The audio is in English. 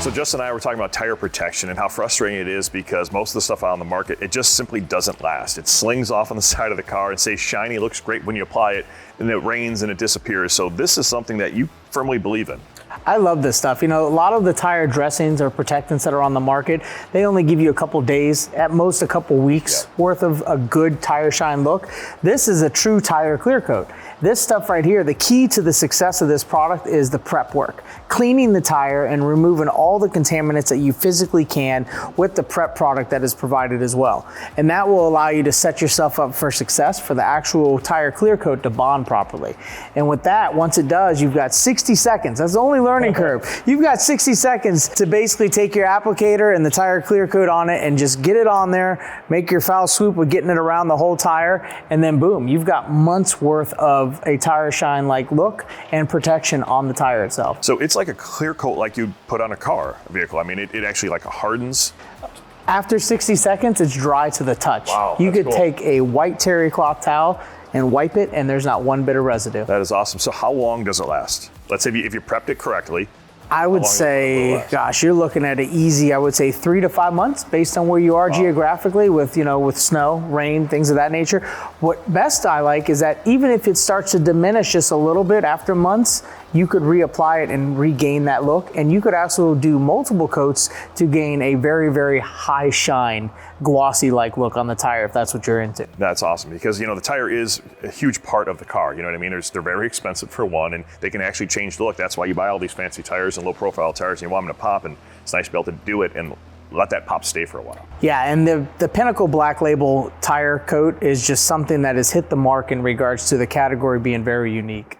So Justin and I were talking about tire protection and how frustrating it is because most of the stuff out on the market, it just simply doesn't last. It slings off on the side of the car and stays shiny, looks great when you apply it, and it rains and it disappears. So this is something that you firmly believe in. I love this stuff. You know, a lot of the tire dressings or protectants that are on the market, they only give you a couple days, at most a couple weeks worth of a good tire shine look. This is a true tire clear coat. This stuff right here, the key to the success of this product is the prep work. Cleaning the tire and removing all the contaminants that you physically can with the prep product that is provided as well. And that will allow you to set yourself up for success for the actual tire clear coat to bond properly. And with that, once it does, you've got 60 seconds. That's the only learning curve. You've got 60 seconds to basically take your applicator and the tire clear coat on it and just get it on there, make your foul swoop with getting it around the whole tire, and then boom, you've got months worth of a tire shine like look and protection on the tire itself. So it's like a clear coat like you put on a vehicle. I mean, it actually like hardens. After 60 seconds, it's dry to the touch. Wow, you could cool. take a white terry cloth towel and wipe it and there's not one bit of residue. That is awesome. So how long does it last? Let's say if you prepped it correctly. I would say, gosh, you're looking at it easy. I would say 3 to 5 months based on where you are geographically with, with snow, rain, things of that nature. What best I like is that even if it starts to diminish just a little bit after months, you could reapply it and regain that look. And you could also do multiple coats to gain a very, very high shine, glossy-like look on the tire if that's what you're into. That's awesome because, the tire is a huge part of the car. You know what I mean? They're very expensive for one, and they can actually change the look. That's why you buy all these fancy tires and low-profile tires, and you want them to pop, and it's nice to be able to do it and let that pop stay for a while. Yeah, and the Pinnacle Black Label tire coat is just something that has hit the mark in regards to the category being very unique.